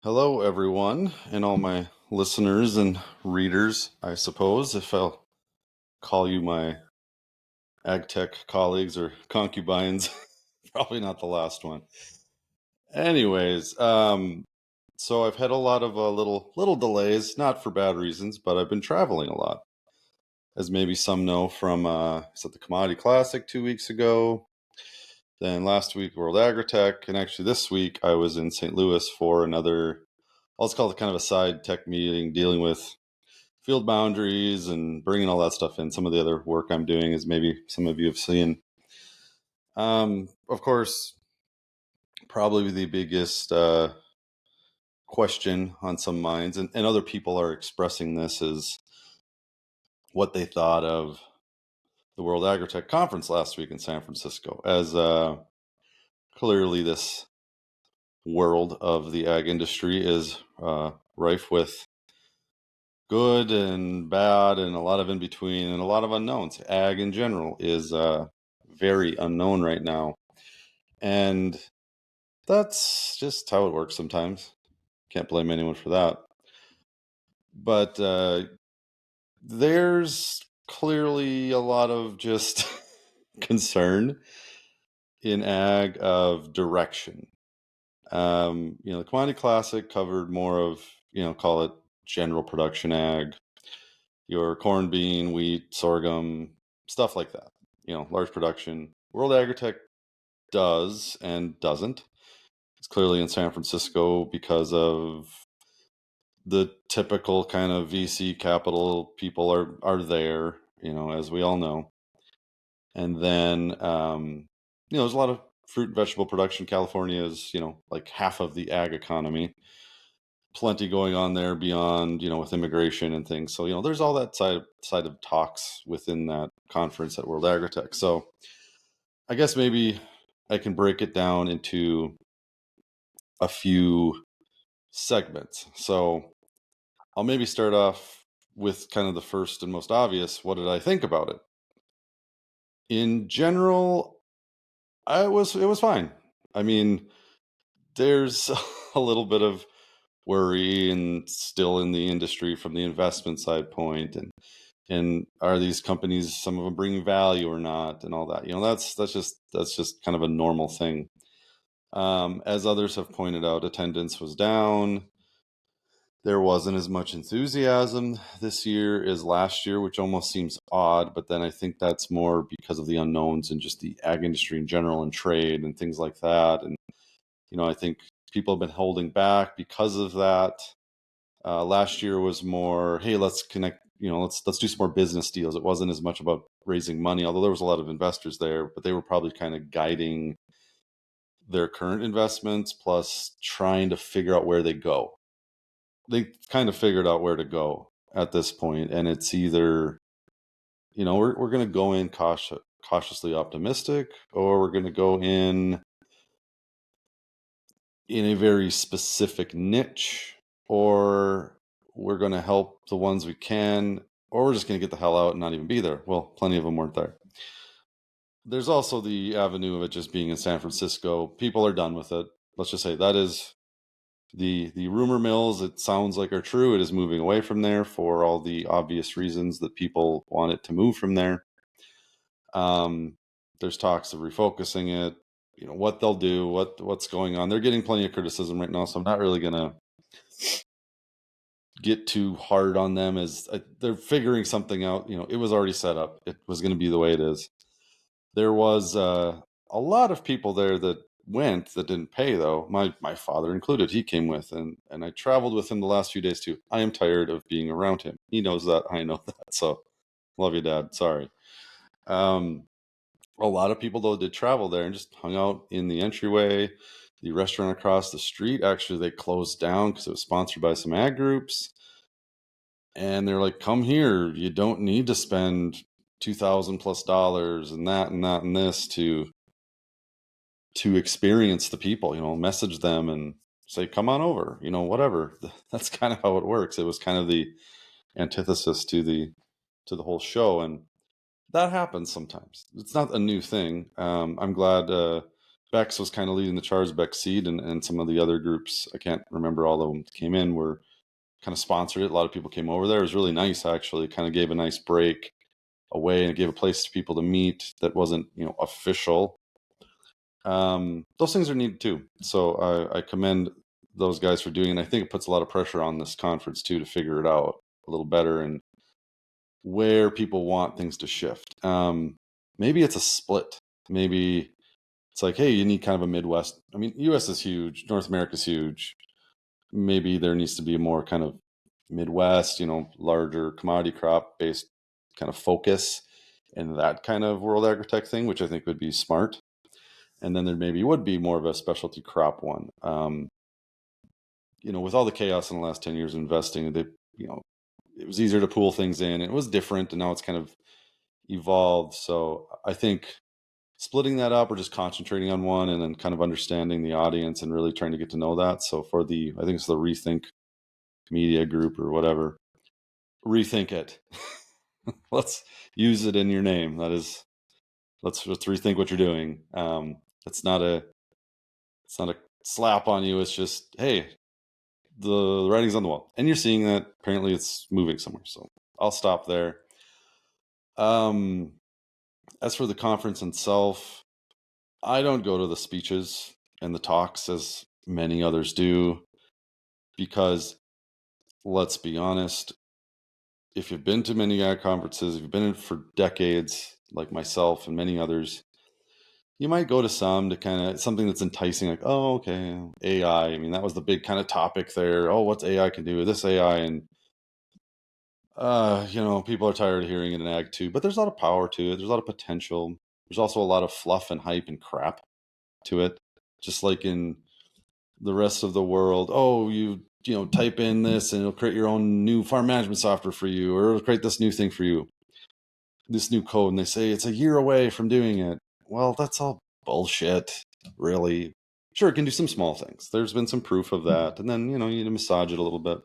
Hello, everyone, and all my listeners and readers, I suppose, if I'll call you my ag tech colleagues or concubines. Probably not the last one. Anyways, so I've had a lot of little delays, not for bad reasons, but I've been traveling a lot, as maybe some know from I was at the Commodity Classic 2 weeks ago. Then last week, World Agri-Tech, and actually this week I was in St. Louis for another, let's call it kind of a side tech meeting dealing with field boundaries and bringing all that stuff in. Some of the other work I'm doing, as maybe some of you have seen. Of course, probably the biggest question on some minds, and other people are expressing this, is what they thought of the World Agri-Tech Conference last week in San Francisco, as clearly this world of the ag industry is rife with good and bad and a lot of in between and a lot of unknowns. Ag in general is very unknown right now. And that's just how it works sometimes. Can't blame anyone for that. But there's clearly a lot of just concern in ag of direction. The Commodity Classic covered more of, call it general production ag, your corn, bean, wheat, sorghum, stuff like that. Large production. World Agri-Tech does and doesn't. It's clearly in San Francisco because of the typical kind of VC capital people are there, as we all know. And then, there's a lot of fruit and vegetable production. California is, like half of the ag economy. Plenty going on there beyond, with immigration and things. So, there's all that side of talks within that conference at World Agri-Tech. So I guess maybe I can break it down into a few segments. So I'll maybe start off with kind of the first and most obvious. What did I think about it? In general, it was fine. I mean, there's a little bit of worry and still in the industry from the investment side point, and are these companies, some of them, bringing value or not, and all that. That's just kind of a normal thing. As others have pointed out, attendance was down. There wasn't as much enthusiasm this year as last year, which almost seems odd, but then I think that's more because of the unknowns and just the ag industry in general and trade and things like that. And, I think people have been holding back because of that. Last year was more, hey, let's connect, let's do some more business deals. It wasn't as much about raising money, although there was a lot of investors there, but they were probably kind of guiding their current investments plus trying to figure out where they go. They kind of figured out where to go at this point, and it's either, we're going to go in cautiously optimistic, or we're going to go in a very specific niche, or we're going to help the ones we can, or we're just going to get the hell out and not even be there. Well, plenty of them weren't there. There's also the avenue of it just being in San Francisco. People are done with it. Let's just say that is the rumor mills, it sounds like, are true. It is moving away from there for all the obvious reasons that people want it to move from there. There's talks of refocusing it, what they'll do, what's going on. They're getting plenty of criticism right now, so I'm not really gonna get too hard on them, as they're figuring something out. It was already set up. It was going to be the way it is. There was a lot of people there that went that didn't pay, though. My father included. He came with, and I traveled with him the last few days too. I am tired of being around him. He knows that. I know that. So love you, Dad. Sorry. A lot of people, though, did travel there and just hung out in the entryway. The restaurant across the street, actually, they closed down because it was sponsored by some ag groups. And they're like, come here. You don't need to spend $2,000+ and that and that and this to experience the people. Message them and say, come on over, whatever. That's kind of how it works. It was kind of the antithesis to the whole show, and that happens sometimes. It's not a new thing. I'm glad Bex was kind of leading the charge, Bex Seed, and some of the other groups, I can't remember all of them that came in, were kind of sponsored it. A lot of people came over there. It was really nice, actually. Kind of gave a nice break away and it gave a place to people to meet that wasn't, official. Those things are needed too. So I commend those guys for doing it. And I think it puts a lot of pressure on this conference too to figure it out a little better and where people want things to shift. Maybe it's a split. Maybe it's like, hey, you need kind of a Midwest. I mean, US is huge, North America is huge. Maybe there needs to be a more kind of Midwest, larger commodity crop based kind of focus and that kind of World Agri-Tech thing, which I think would be smart. And then there maybe would be more of a specialty crop one. With all the chaos in the last 10 years of investing, it was easier to pool things in. It was different, and now it's kind of evolved. So I think splitting that up or just concentrating on one and then kind of understanding the audience and really trying to get to know that. So I think it's the Rethink Media Group or whatever, rethink it. Let's use it in your name. That is, let's rethink what you're doing. It's not a slap on you. It's just, hey, the writing's on the wall, and you're seeing that apparently it's moving somewhere. So I'll stop there. As for the conference itself, I don't go to the speeches and the talks as many others do, because let's be honest, if you've been to many ag conferences, if you've been in for decades, like myself and many others, you might go to some to kind of something that's enticing, like, oh, okay, AI. I mean, that was the big kind of topic there. Oh, what's AI can do? This AI, and people are tired of hearing it in ag too. But there's a lot of power to it. There's a lot of potential. There's also a lot of fluff and hype and crap to it, just like in the rest of the world. Oh, you type in this and it'll create your own new farm management software for you, or it'll create this new thing for you, this new code, and they say it's a year away from doing it. Well, that's all bullshit, really. Sure, it can do some small things. There's been some proof of that. And then, you need to massage it a little bit.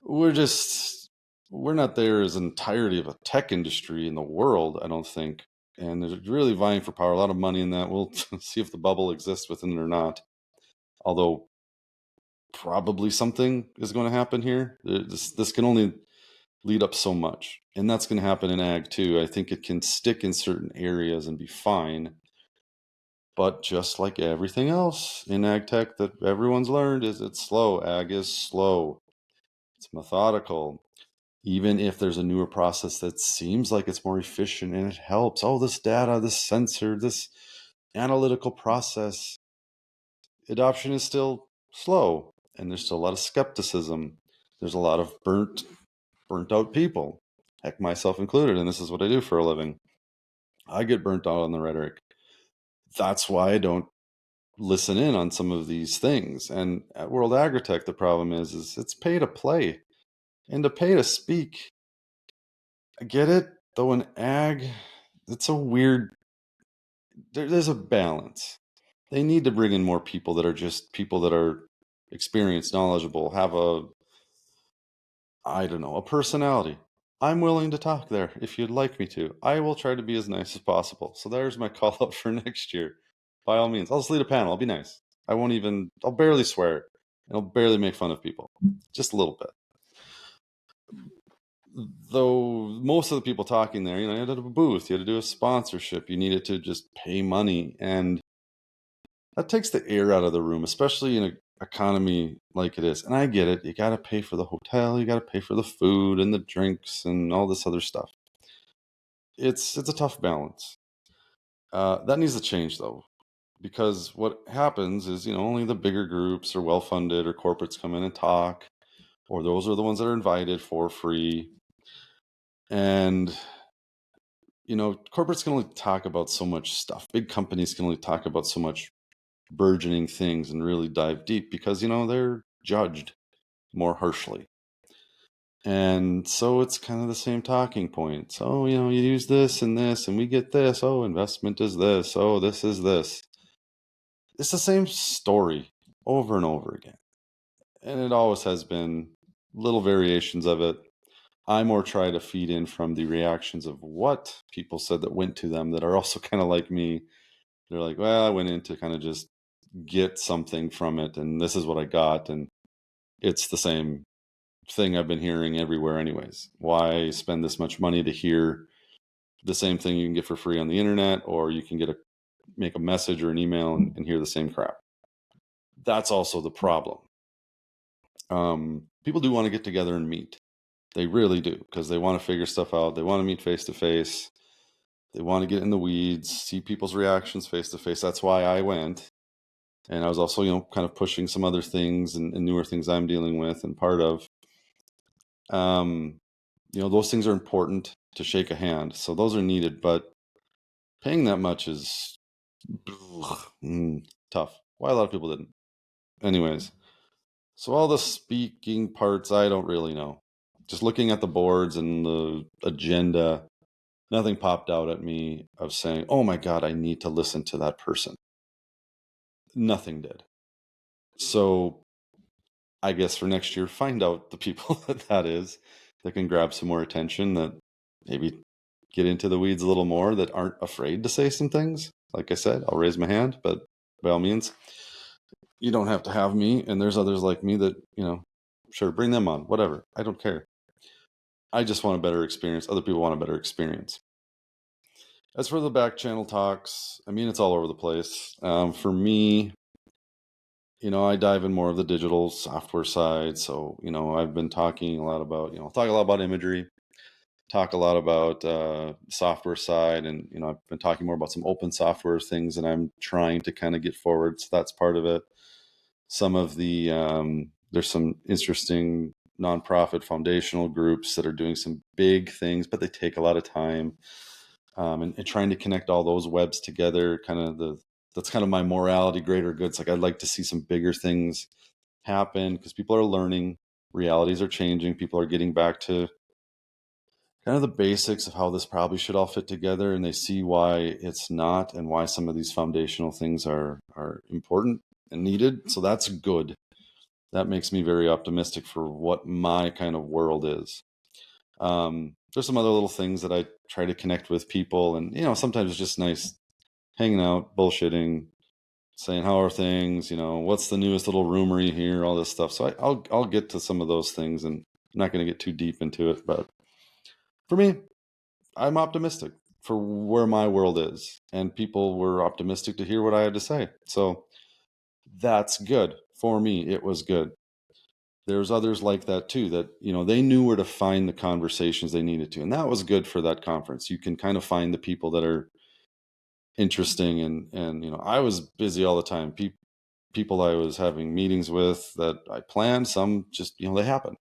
We're not there as an entirety of a tech industry in the world, I don't think. And there's really vying for power, a lot of money in that. We'll see if the bubble exists within it or not. Although probably something is going to happen here. This can only lead up so much. And that's going to happen in ag too. I think it can stick in certain areas and be fine. But just like everything else in ag tech that everyone's learned, is it's slow. Ag is slow. It's methodical. Even if there's a newer process that seems like it's more efficient and it helps. Oh, this data, this sensor, this analytical process, adoption is still slow. And there's still a lot of skepticism. There's a lot of burnt out people, heck, myself included, and this is what I do for a living. I get burnt out on the rhetoric. That's why I don't listen in on some of these things. And at World Agri-Tech, the problem is it's pay to play and to pay to speak. I get it, though in ag, it's a weird, there's a balance. They need to bring in more people that are just people that are experienced, knowledgeable, have a personality. I'm willing to talk there if you'd like me to. I will try to be as nice as possible. So there's my call out for next year. By all means, I'll just lead a panel. I'll be nice. I'll barely swear. And I'll barely make fun of people. Just a little bit. Though most of the people talking there, you had to have a booth, you had to do a sponsorship, you needed to just pay money. And that takes the air out of the room, especially in an economy like it is. And I get it. You got to pay for the hotel, you got to pay for the food and the drinks and all this other stuff. It's a tough balance. That needs to change, though, because what happens is, only the bigger groups or well-funded or corporates come in and talk, or those are the ones that are invited for free. And, corporates can only talk about so much stuff. Big companies can only talk about so much burgeoning things and really dive deep because, they're judged more harshly. And so it's kind of the same talking points. Oh, you use this and we get this. Oh, investment is this. Oh, this is this. It's the same story over and over again. And it always has been little variations of it. I more try to feed in from the reactions of what people said that went to them that are also kind of like me. They're like, well, I went in to kind of just get something from it, and this is what I got, and it's the same thing I've been hearing everywhere anyways. Why spend this much money to hear the same thing you can get for free on the internet, or you can make a message or an email and hear the same crap? That's also the problem. People do want to get together and meet. They really do, because they want to figure stuff out. They want to meet face to face. They want to get in the weeds, see people's reactions face to face. That's why I went. And I was also, kind of pushing some other things and newer things I'm dealing with and part of. Those things are important to shake a hand. So those are needed, but paying that much is tough. Why a lot of people didn't. Anyways, so all the speaking parts, I don't really know. Just looking at the boards and the agenda, nothing popped out at me of saying, oh my God, I need to listen to that person. Nothing did. So I guess for next year, find out the people that is that can grab some more attention, that maybe get into the weeds a little more, that aren't afraid to say some things. Like I said, I'll raise my hand, but by all means, you don't have to have me. And there's others like me that, sure, bring them on, whatever. I don't care. I just want a better experience. Other people want a better experience. As for the back channel talks, I mean, it's all over the place. For me, I dive in more of the digital software side. So, I've been talking a lot about, talk a lot about imagery, talk a lot about software side. And, I've been talking more about some open software things that I'm trying to kind of get forward. So that's part of it. Some of the, there's some interesting nonprofit foundational groups that are doing some big things, but they take a lot of time. And trying to connect all those webs together, that's kind of my morality, greater good. It's like I'd like to see some bigger things happen because people are learning, realities are changing, people are getting back to kind of the basics of how this probably should all fit together, and they see why it's not and why some of these foundational things are important and needed. So that's good. That makes me very optimistic for what my kind of world is. There's some other little things that I try to connect with people, and sometimes it's just nice hanging out, bullshitting, saying how are things, what's the newest little rumor you hear, all this stuff. So I'll get to some of those things, and I'm not going to get too deep into it, but for me, I'm optimistic for where my world is, and people were optimistic to hear what I had to say. So that's good for me. It was good. There's others like that too, that they knew where to find the conversations they needed to, and that was good for that conference. You can kind of find the people that are interesting, and I was busy all the time. People I was having meetings with that I planned, some just they happened,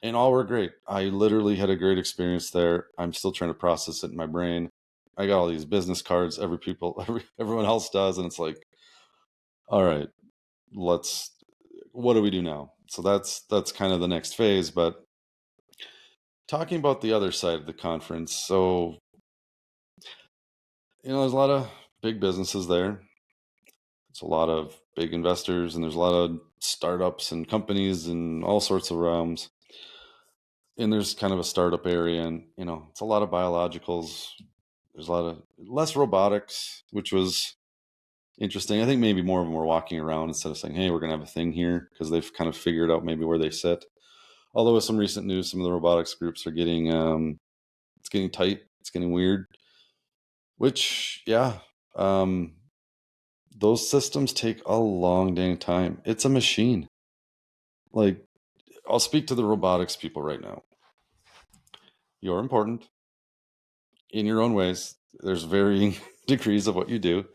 and all were great. I literally had a great experience there. I'm still trying to process it in my brain. I got all these business cards, everyone else does, and it's like, all right, what do we do now? So that's kind of the next phase. But talking about the other side of the conference, so there's a lot of big businesses there. It's a lot of big investors, and there's a lot of startups and companies and all sorts of realms. And there's kind of a startup area, and it's a lot of biologicals. There's a lot of less robotics, which was interesting. I think maybe more of them were walking around instead of saying, hey, we're going to have a thing here, because they've kind of figured out maybe where they sit. Although with some recent news, some of the robotics groups are getting it's getting tight, it's getting weird, which, yeah, those systems take a long dang time. It's a machine. Like, I'll speak to the robotics people right now. You're important in your own ways. There's varying degrees of what you do.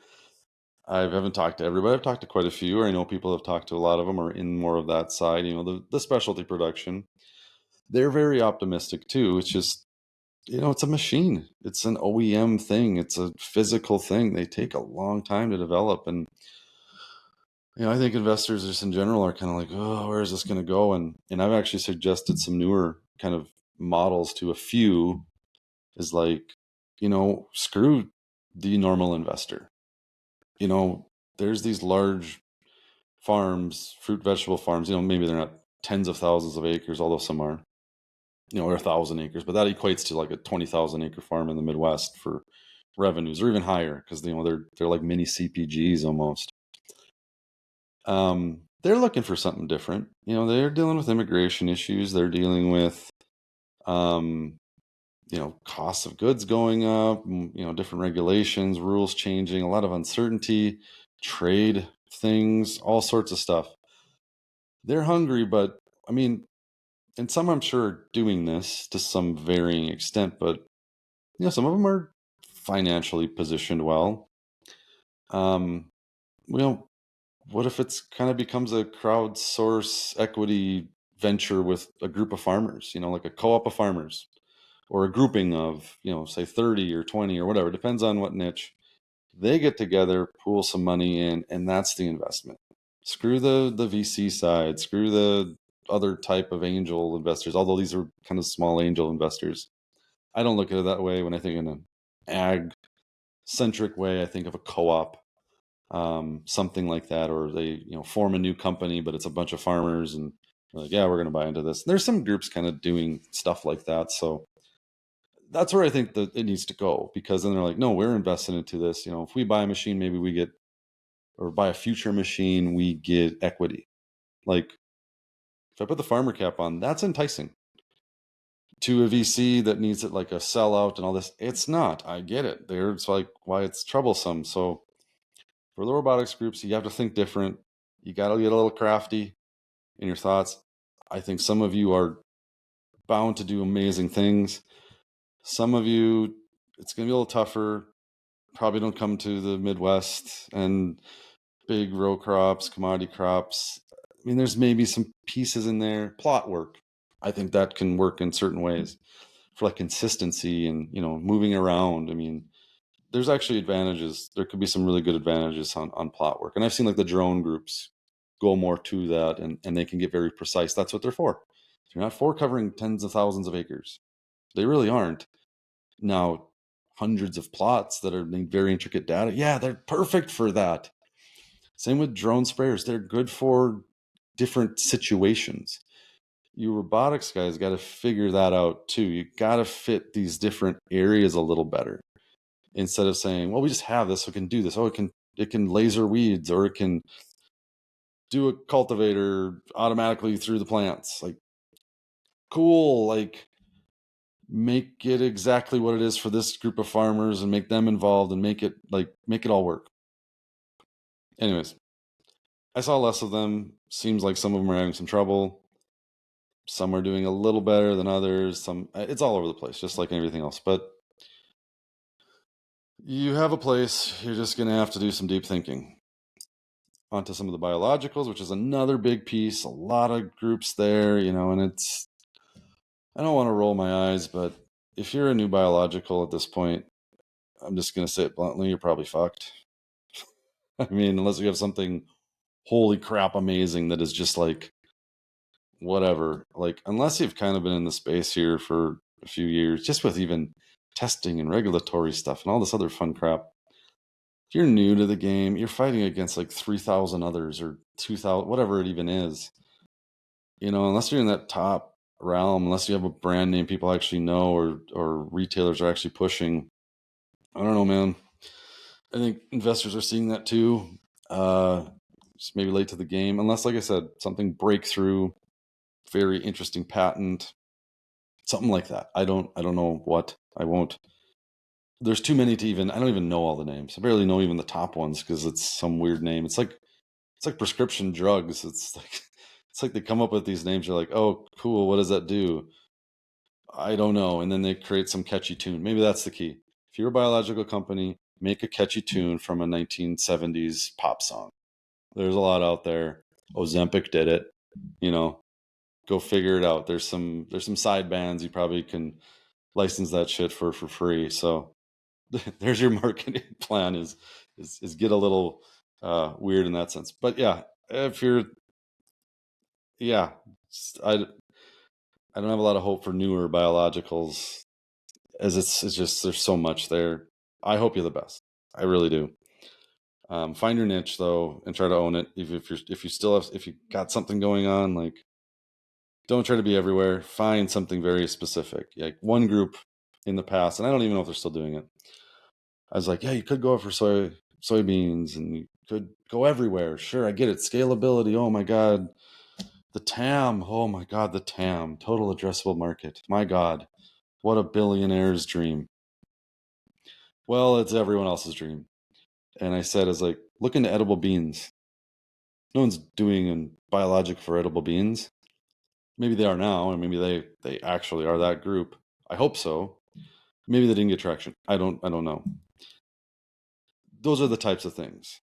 I haven't talked to everybody. I've talked to quite a few, or I know people have talked to a lot of them, are in more of that side, the specialty production. They're very optimistic too. It's just, it's a machine. It's an OEM thing. It's a physical thing. They take a long time to develop. And, I think investors just in general are kind of like, oh, where is this going to go? And I've actually suggested some newer kind of models to a few, is like, screw the normal investor. There's these large farms, fruit, vegetable farms, maybe they're not tens of thousands of acres, although some are, or 1,000 acres, but that equates to like a 20,000 acre farm in the Midwest for revenues, or even higher, because they're like mini CPGs almost. They're looking for something different. They're dealing with immigration issues. They're dealing with um, costs of goods going up, different regulations, rules changing, a lot of uncertainty, trade things, all sorts of stuff. They're hungry, but I mean, and some I'm sure are doing this to some varying extent, but some of them are financially positioned well. Um, well, what if it's kind of becomes a crowdsource equity venture with a group of farmers, like a co-op of farmers, or a grouping of, say 30 or 20 or whatever, depends on what niche. They get together, pool some money in, and that's the investment. Screw the VC side, screw the other type of angel investors, although these are kind of small angel investors. I don't look at it that way. When I think in an ag centric way, I think of a co-op, something like that, or they form a new company, but it's a bunch of farmers, and they're like, yeah, we're going to buy into this. And there's some groups kind of doing stuff like that. So that's where I think that it needs to go, because then they're like, no, we're invested into this. If we buy a machine, maybe we get, or buy a future machine, we get equity. Like if I put the farmer cap on, that's enticing to a VC that needs it like a sellout and all this. It's not. I get it. It's like why it's troublesome. So for the robotics groups, you have to think different. You got to get a little crafty in your thoughts. I think some of you are bound to do amazing things. Some of you, it's going to be a little tougher. Probably don't come to the Midwest and big row crops, commodity crops. I mean, there's maybe some pieces in there. Plot work, I think that can work in certain ways for like consistency and, moving around. I mean, there's actually advantages. There could be some really good advantages on plot work. And I've seen like the drone groups go more to that, and they can get very precise. That's what they're for. They're not for covering tens of thousands of acres. They really aren't. Now, hundreds of plots that are very intricate data, yeah, they're perfect for that. Same with drone sprayers. They're good for different situations. You robotics guys got to figure that out too. You got to fit these different areas a little better, instead of saying, well, we just have this, so it can do this. Oh, it can laser weeds, or it can do a cultivator automatically through the plants. Like, cool. Like, make it exactly what it is for this group of farmers, and make them involved, and make it all work. Anyways, I saw less of them. Seems like some of them are having some trouble. Some are doing a little better than others. It's all over the place, just like everything else. But you have a place. You're just going to have to do some deep thinking. Onto some of the biologicals, which is another big piece. A lot of groups there, and I don't want to roll my eyes, but if you're a new biological at this point, I'm just going to say it bluntly, you're probably fucked. I mean, unless you have something holy crap amazing that is just like whatever. Like, unless you've kind of been in the space here for a few years, just with even testing and regulatory stuff and all this other fun crap. If you're new to the game, you're fighting against like 3,000 others, or 2,000, whatever it even is. Unless you're in that top realm, unless you have a brand name people actually know, or retailers are actually pushing. I don't know, man. I think investors are seeing that too. Just maybe late to the game, unless, like I said, something breakthrough, very interesting patent, something like that. I don't know what. I won't. There's too many to even. I don't even know all the names. I barely know even the top ones, because it's some weird name. It's like prescription drugs. It's like they come up with these names. You're like, oh, cool. What does that do? I don't know. And then they create some catchy tune. Maybe that's the key. If you're a biological company, make a catchy tune from a 1970s pop song. There's a lot out there. Ozempic did it. Go figure it out. There's some side bands you probably can license that shit for free. So there's your marketing plan, is get a little weird in that sense. But yeah, if you're yeah, I don't have a lot of hope for newer biologicals, as it's just there's so much there. I hope you're the best. I really do. Find your niche though, and try to own it. If you got something going on, like, don't try to be everywhere. Find something very specific. Like one group in the past, and I don't even know if they're still doing it. I was like, yeah, you could go for soybeans and you could go everywhere. Sure, I get it. Scalability. Oh my God. The TAM. Oh my God, the TAM. Total addressable market. My God. What a billionaire's dream. Well, it's everyone else's dream. And I said, I was like, look into edible beans. No one's doing a biologic for edible beans. Maybe they are now, and maybe they actually are that group. I hope so. Maybe they didn't get traction. I don't know. Those are the types of things.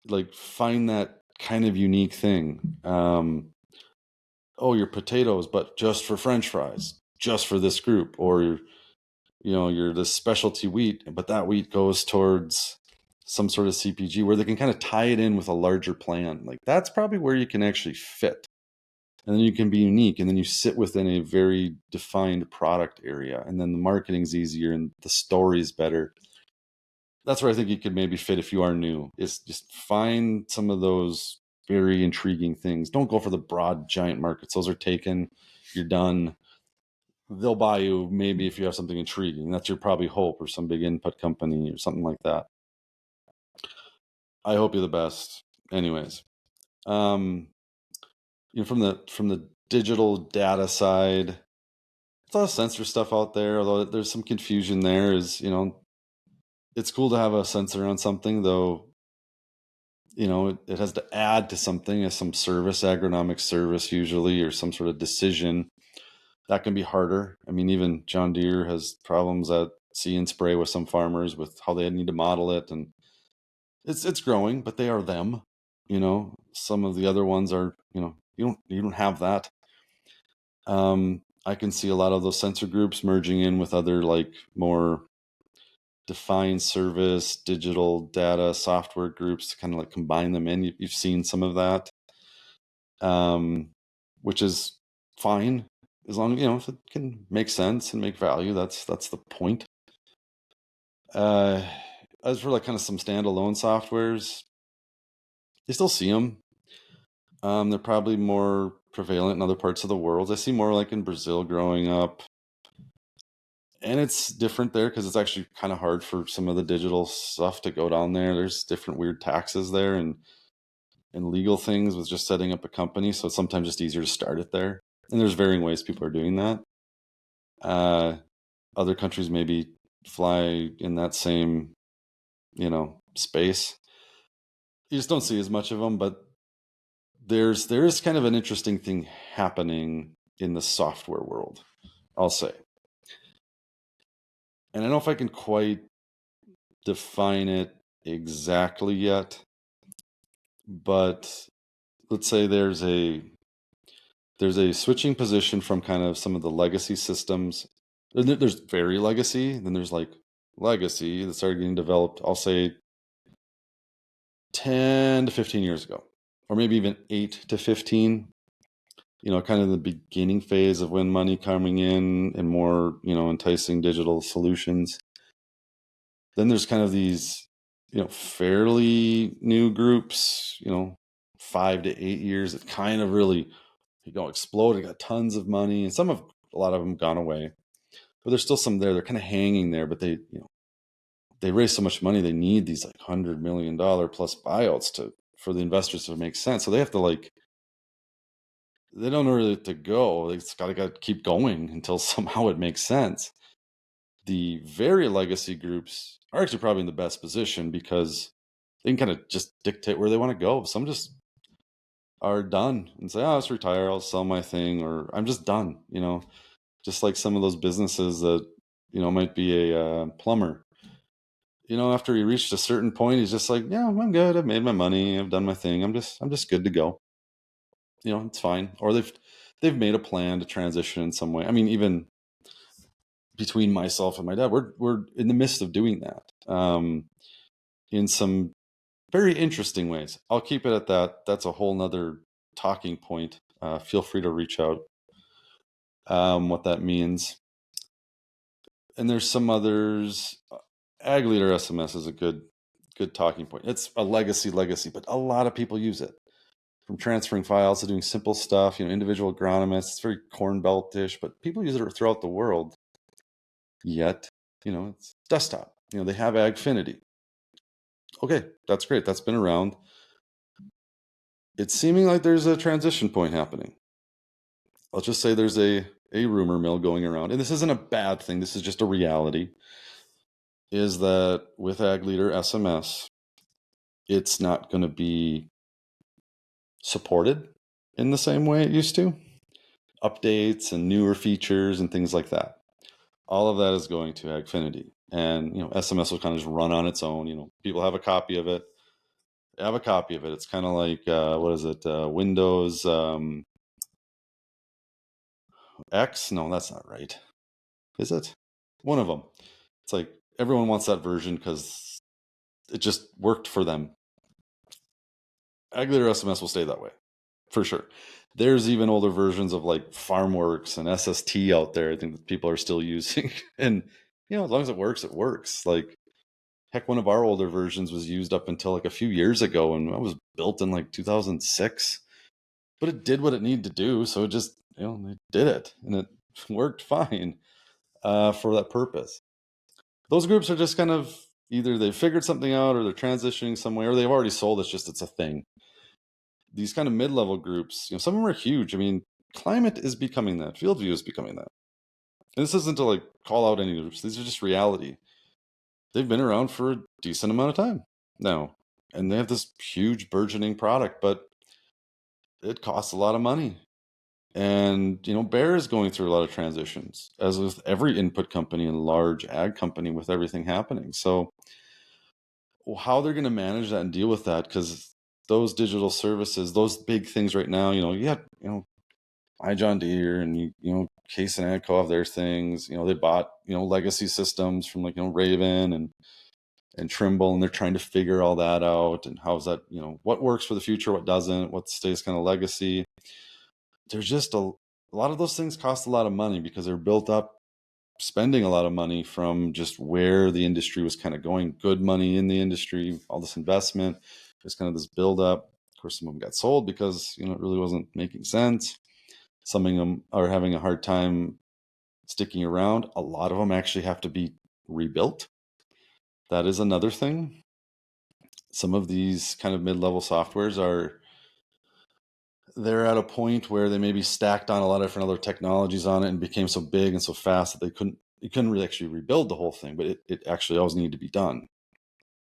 Like, find that kind of unique thing. Oh, your potatoes, but just for French fries, just for this group, or you're this specialty wheat, but that wheat goes towards some sort of CPG where they can kind of tie it in with a larger plan. Like, that's probably where you can actually fit. And then you can be unique, and then you sit within a very defined product area, and then the marketing's easier and the story's better. That's where I think you could maybe fit if you are new, is just find some of those very intriguing things. Don't go for the broad giant markets. Those are taken. You're done. They'll buy you maybe if you have something intriguing. That's your probably hope, or some big input company or something like that. I hope you're the best. Anyways, from the digital data side, there's a lot of sensor stuff out there, although there's some confusion there. It's cool to have a sensor on something, though. It has to add to something, as some service, agronomic service usually, or some sort of decision. That can be harder. I mean, even John Deere has problems at See and Spray with some farmers with how they need to model it, and it's growing, but they are them. Some of the other ones are, you don't have that. I can see a lot of those sensor groups merging in with other, like, more defined service, digital data, software groups to kind of like combine them in. You've seen some of that, which is fine, as long as, if it can make sense and make value. That's the point. As for like kind of some standalone softwares, you still see them. They're probably more prevalent in other parts of the world. I see more like in Brazil growing up. And it's different there because it's actually kind of hard for some of the digital stuff to go down there. There's different weird taxes there and legal things with just setting up a company. So it's sometimes just easier to start it there. And there's varying ways people are doing that. Other countries maybe fly in that same, space. You just don't see as much of them, but there is kind of an interesting thing happening in the software world, I'll say. And I don't know if I can quite define it exactly yet, but let's say there's a switching position from kind of some of the legacy systems. There's very legacy, then there's like legacy that started getting developed, I'll say 10 to 15 years ago, or maybe even 8 to 15. Kind of the beginning phase of when money coming in and more, enticing digital solutions. Then there's kind of these, fairly new groups, 5 to 8 years that kind of really, exploded, got tons of money, and a lot of them gone away. But there's still some there. They're kind of hanging there, but they raise so much money, they need these like $100 million plus buyouts for the investors to make sense. So they have to they don't know where to go. It's got to keep going until somehow it makes sense. The very legacy groups are actually probably in the best position because they can kind of just dictate where they want to go. Some just are done and say, "Oh, I'll just retire. I'll sell my thing," or "I'm just done." Just like some of those businesses that might be a plumber. After he reached a certain point, he's just like, "Yeah, I'm good. I've made my money. I've done my thing. I'm just good to go." It's fine. Or they've made a plan to transition in some way. I mean, even between myself and my dad, we're in the midst of doing that in some very interesting ways. I'll keep it at that. That's a whole nother talking point. Feel free to reach out what that means. And there's some others. Ag Leader SMS is a good talking point. It's a legacy, but a lot of people use it. From transferring files to doing simple stuff, individual agronomists. It's very Corn Belt-ish, but people use it throughout the world. Yet, it's desktop. They have Agfinity. Okay, that's great. That's been around. It's seeming like there's a transition point happening. Let's just say there's a rumor mill going around, and this isn't a bad thing. This is just a reality. Is that with Ag Leader SMS, it's not going to be supported in the same way it used to. Updates and newer features and things like that. All of that is going to Agfinity, and SMS will kind of just run on its own. People have a copy of it. They have a copy of it. It's kind of like what is it? Windows X? No, that's not right. Is it? One of them. It's like everyone wants that version because it just worked for them. Ag Leader SMS will stay that way, for sure. There's even older versions of like FarmWorks and SST out there, I think, that people are still using. And, as long as it works, it works. Like, heck, one of our older versions was used up until like a few years ago, and it was built in like 2006. But it did what it needed to do, so it just, it did it, and it worked fine for that purpose. Those groups are just kind of either they've figured something out, or they're transitioning somewhere, or they've already sold. It's a thing. These kind of mid-level groups, some of them are huge. I mean, Climate is becoming that. FieldView is becoming that. And this isn't to like call out any groups. These are just reality. They've been around for a decent amount of time now, and they have this huge burgeoning product, but it costs a lot of money. And Bayer is going through a lot of transitions, as with every input company and large ag company, with everything happening. So how they're going to manage that and deal with that, because those digital services, those big things right now, you got I John Deere and Case and Agco have their things. They bought legacy systems from like Raven and Trimble, and they're trying to figure all that out, and how's that, what works for the future, what doesn't, what stays kind of legacy. There's just a lot of those things cost a lot of money because they're built up spending a lot of money from just where the industry was kind of going. Good money in the industry, all this investment, just kind of this build up. Of course, some of them got sold because it really wasn't making sense. Some of them are having a hard time sticking around. A lot of them actually have to be rebuilt. That is another thing. Some of these kind of mid-level softwares they're at a point where they maybe stacked on a lot of different other technologies on it and became so big and so fast that you couldn't really actually rebuild the whole thing, but it actually always needed to be done.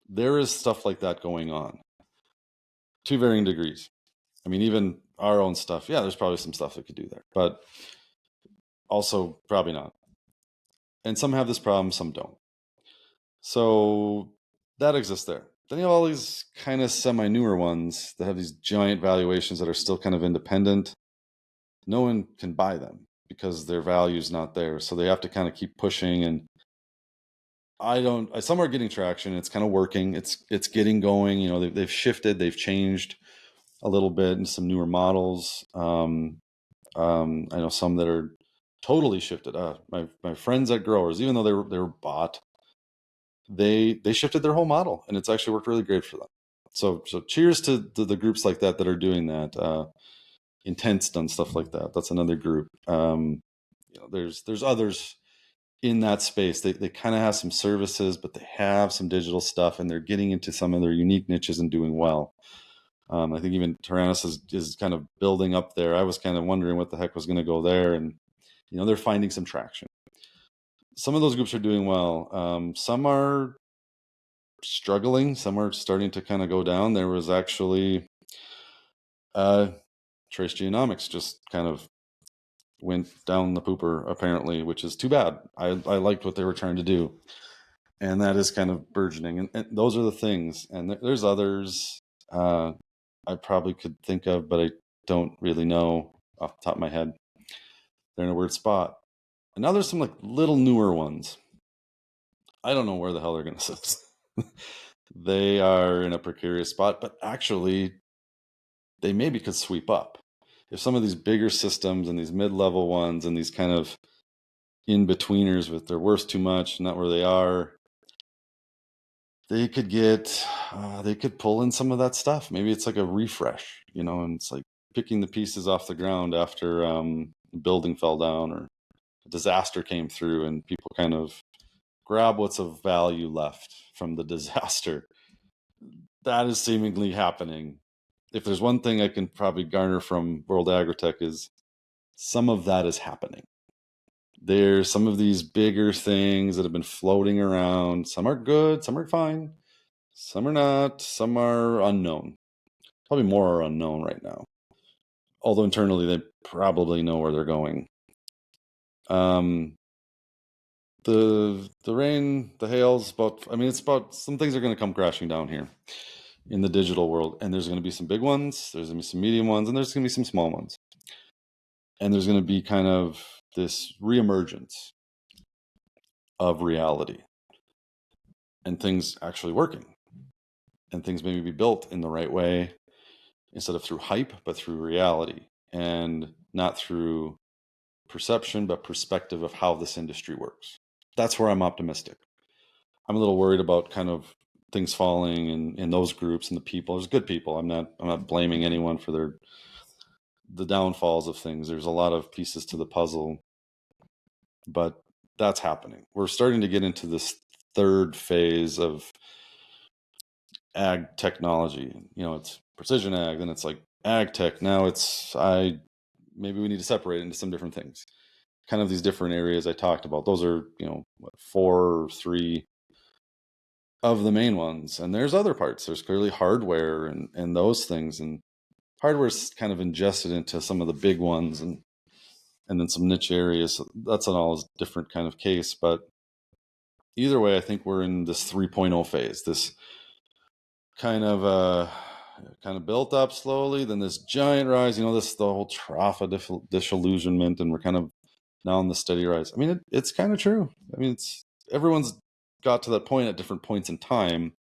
There is stuff like that going on to varying degrees. I mean, even our own stuff, yeah, there's probably some stuff that could do there, but also probably not. And some have this problem, some don't. So that exists there. Then you have all these kind of semi-newer ones that have these giant valuations that are still kind of independent. No one can buy them because their value's not there. So they have to kind of keep pushing. And some are getting traction. It's kind of working. It's getting going. They've shifted, they've changed a little bit in some newer models. I know some that are totally shifted. My friends at growers, even though they were bought, they shifted their whole model, and it's actually worked really great for them. So cheers to the groups like that are doing that. Intense done stuff like that. That's another group. There's others in that space. They kind of have some services, but they have some digital stuff, and they're getting into some of their unique niches and doing well. I think even Tyrannus is kind of building up there. I was kind of wondering what the heck was going to go there, and they're finding some traction. Some of those groups are doing well. Some are struggling. Some are starting to kind of go down. There was actually Trace Genomics just kind of went down the pooper, apparently, which is too bad. I liked what they were trying to do, and that is kind of burgeoning. And those are the things. And there's others I probably could think of, but I don't really know off the top of my head. They're in a weird spot. And now there's some like little newer ones. I don't know where the hell they're going to sit. They are in a precarious spot, but actually they maybe could sweep up. If some of these bigger systems and these mid-level ones and these kind of in-betweeners with they're worth too much, not where they are, they could pull in some of that stuff. Maybe it's like a refresh, and it's like picking the pieces off the ground after a building fell down or a disaster came through and people kind of grab what's of value left from the disaster. That is seemingly happening. If there's one thing I can probably garner from World Agri-Tech is some of that is happening. There's some of these bigger things that have been floating around. Some are good, some are fine, some are not, some are unknown. Probably more are unknown right now. Although internally they probably know where they're going. The rain, the hail's about, I mean, it's about, some things are going to come crashing down here in the digital world. And there's going to be some big ones, there's going to be some medium ones, and there's going to be some small ones. And there's going to be kind of this reemergence of reality and things actually working, and things maybe be built in the right way instead of through hype, but through reality, and not through perception, but perspective of how this industry works. That's where I'm optimistic. I'm a little worried about kind of things falling in those groups and the people. There's good people. I'm not blaming anyone for the downfalls of things. There's a lot of pieces to the puzzle, but that's happening. We're starting to get into this third phase of ag technology. You know, it's precision ag, then it's like ag tech. Now maybe we need to separate it into some different things. Kind of these different areas I talked about. Those are, four or three of the main ones. And there's other parts. There's clearly hardware and those things. And hardware's kind of ingested into some of the big ones and then some niche areas. So that's an all different kind of case. But either way, I think we're in this 3.0 phase. This kind of built up slowly, then this giant rise, the whole trough of disillusionment, and we're kind of now on the steady rise. I mean, it's kind of true. I mean, everyone's got to that point at different points in time,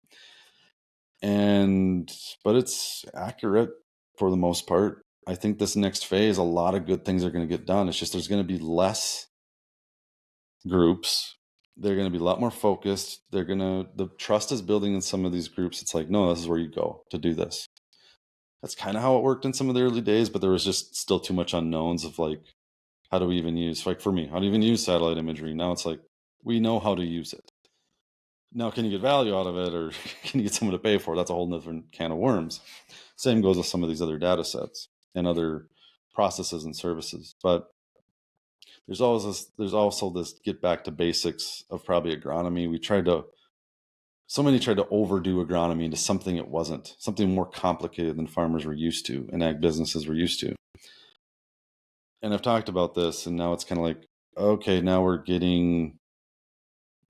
but it's accurate for the most part. I think this next phase, a lot of good things are going to get done. It's just there's going to be less groups. They're going to be a lot more focused. The trust is building in some of these groups. It's like, no, this is where you go to do this. That's kind of how it worked in some of the early days, but there was just still too much unknowns of like, how do we even use, like for me, how do you even use satellite imagery? Now it's like, we know how to use it. Now, can you get value out of it, or can you get someone to pay for it? That's a whole different can of worms. Same goes with some of these other data sets and other processes and services. But there's also this get back to basics of probably agronomy. So many tried to overdo agronomy into something it wasn't, something more complicated than farmers were used to and ag businesses were used to. And I've talked about this, and now it's kind of like, okay, now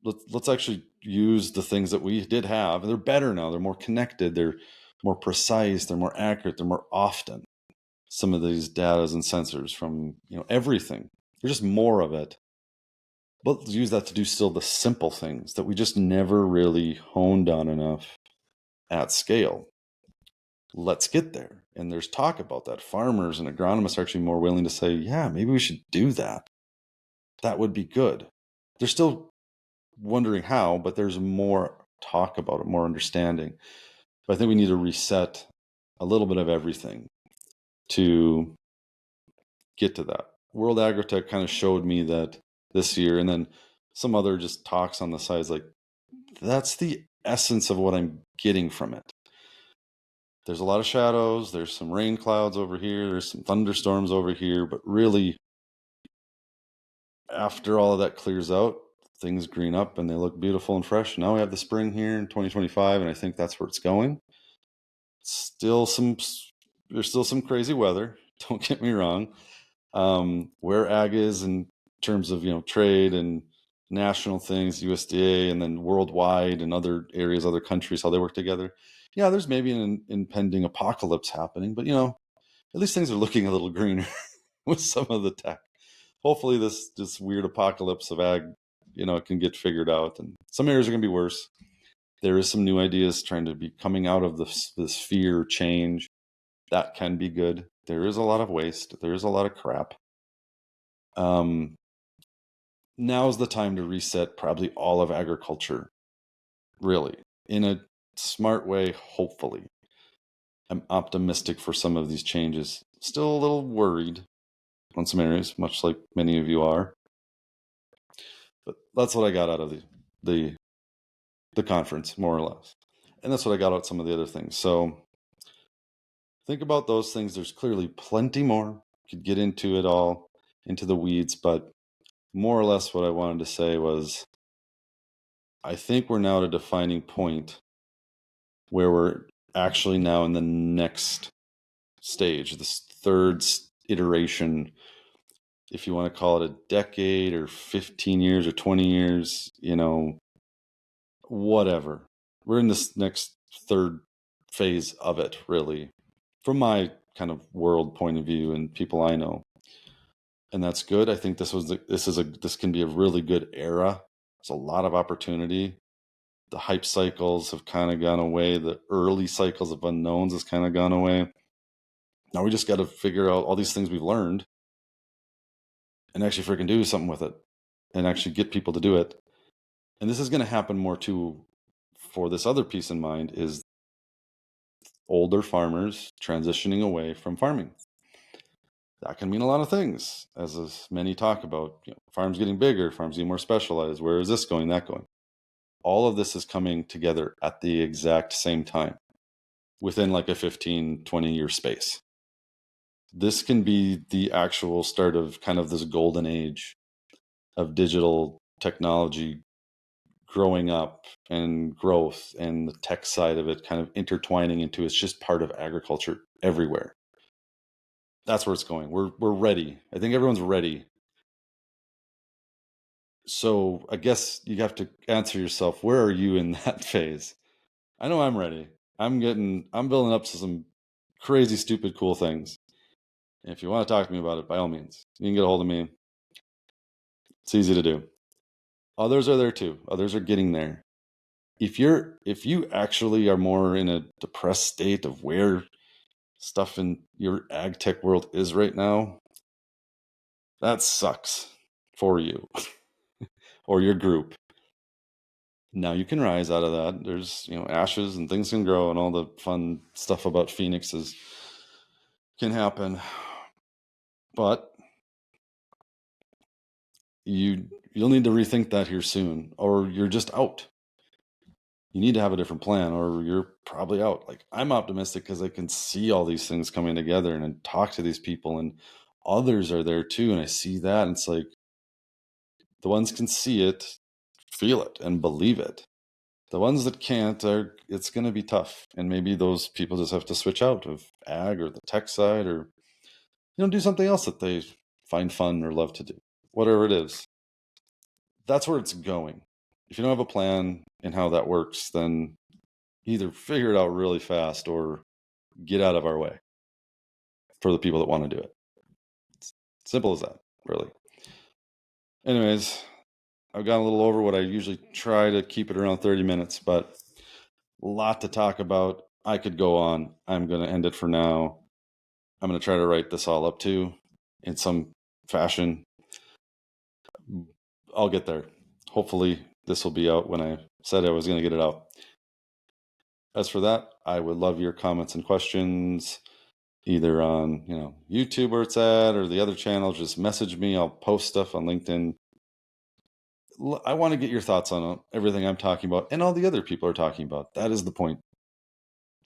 let's actually use the things that we did have. They're better now. They're more connected. They're more precise. They're more accurate. They're more often. Some of these data and sensors from everything. There's just more of it. But let's use that to do still the simple things that we just never really honed on enough at scale. Let's get there. And there's talk about that. Farmers and agronomists are actually more willing to say, yeah, maybe we should do that. That would be good. They're still wondering how, but there's more talk about it, more understanding. But I think we need to reset a little bit of everything to get to that. World Agri-Tech kind of showed me that this year, and then some other just talks on the sides, like that's the essence of what I'm getting from it. There's a lot of shadows, there's some rain clouds over here, there's some thunderstorms over here, but really after all of that clears out, things green up and they look beautiful and fresh. Now we have the spring here in 2025, and I think that's where it's going. There's still some crazy weather, don't get me wrong. Where ag is in terms of trade and national things, USDA, and then worldwide and other areas, other countries, how they work together. Yeah, there's maybe an impending apocalypse happening, but at least things are looking a little greener with some of the tech. Hopefully this weird apocalypse of ag, it can get figured out, and some areas are going to be worse. There is some new ideas trying to be coming out of this fear change. That can be good. There is a lot of waste. There is a lot of crap. Now's the time to reset probably all of agriculture, really, in a smart way, hopefully. I'm optimistic for some of these changes. Still a little worried on some areas, much like many of you are. But that's what I got out of these. the conference, more or less. And that's what I got out some of the other things. So think about those things. There's clearly plenty more. Could get into it all, into the weeds, but more or less what I wanted to say was I think we're now at a defining point where we're actually now in the next stage, this third iteration, if you want to call it a decade or 15 years or 20 years, whatever. We're in this next third phase of it, really, from my kind of world point of view and people I know. And that's good. I think this can be a really good era. There's a lot of opportunity. The hype cycles have kind of gone away. The early cycles of unknowns has kind of gone away. Now we just got to figure out all these things we've learned and actually freaking do something with it and actually get people to do it. And this is going to happen more too for this other piece in mind is older farmers transitioning away from farming. That can mean a lot of things, as many talk about. Farms getting bigger, farms getting more specialized. Where is this going, that going? All of this is coming together at the exact same time within like a 15, 20-year space. This can be the actual start of kind of this golden age of digital technology growing up and growth and the tech side of it kind of intertwining into it's just part of agriculture everywhere. That's where it's going. We're ready. I think everyone's ready. So I guess you have to answer yourself, where are you in that phase? I know I'm ready. I'm building up to some crazy, stupid, cool things. And if you want to talk to me about it, by all means, you can get a hold of me. It's easy to do. Others are there too. Others are getting there. If you actually are more in a depressed state of where stuff in your ag tech world is right now, that sucks for you or your group. Now you can rise out of that. There's, ashes and things can grow and all the fun stuff about phoenixes can happen. But you'll need to rethink that here soon, or you're just out. You need to have a different plan, or you're probably out. Like, I'm optimistic because I can see all these things coming together and then talk to these people, and others are there too. And I see that, and it's like the ones can see it, feel it, and believe it. The ones that can't it's going to be tough. And maybe those people just have to switch out of ag or the tech side, or, do something else that they find fun or love to do, whatever it is. That's where it's going. If you don't have a plan in how that works, then either figure it out really fast or get out of our way for the people that want to do it. It's simple as that, really. Anyways, I've gone a little over what I usually try to keep it around 30 minutes, but a lot to talk about. I could go on. I'm going to end it for now. I'm going to try to write this all up too in some fashion. I'll get there. Hopefully this will be out when I said I was going to get it out. As for that, I would love your comments and questions, either on, YouTube where it's at, or the other channel. Just message me. I'll post stuff on LinkedIn. I want to get your thoughts on everything I'm talking about and all the other people are talking about. That is the point.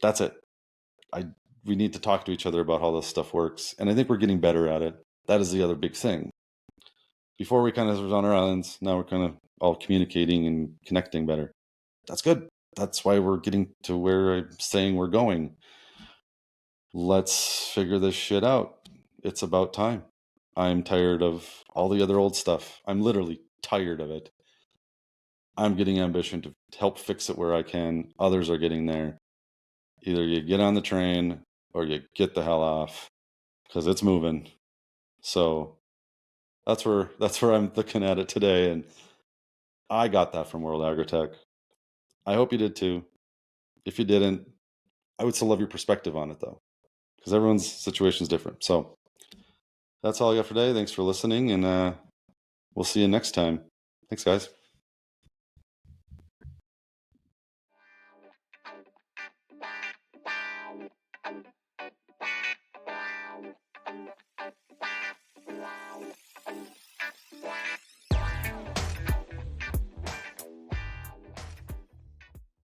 That's it. We need to talk to each other about how this stuff works. And I think we're getting better at it. That is the other big thing. Before we kind of was on our islands, now we're kind of all communicating and connecting better. That's good. That's why we're getting to where I'm saying we're going. Let's figure this shit out. It's about time. I'm tired of all the other old stuff. I'm literally tired of it. I'm getting ambition to help fix it where I can. Others are getting there. Either you get on the train or you get the hell off, because it's moving. So that's where I'm looking at it today. And I got that from World Agri-Tech. I hope you did too. If you didn't, I would still love your perspective on it though, because everyone's situation is different. So that's all I got for today. Thanks for listening, and we'll see you next time. Thanks, guys.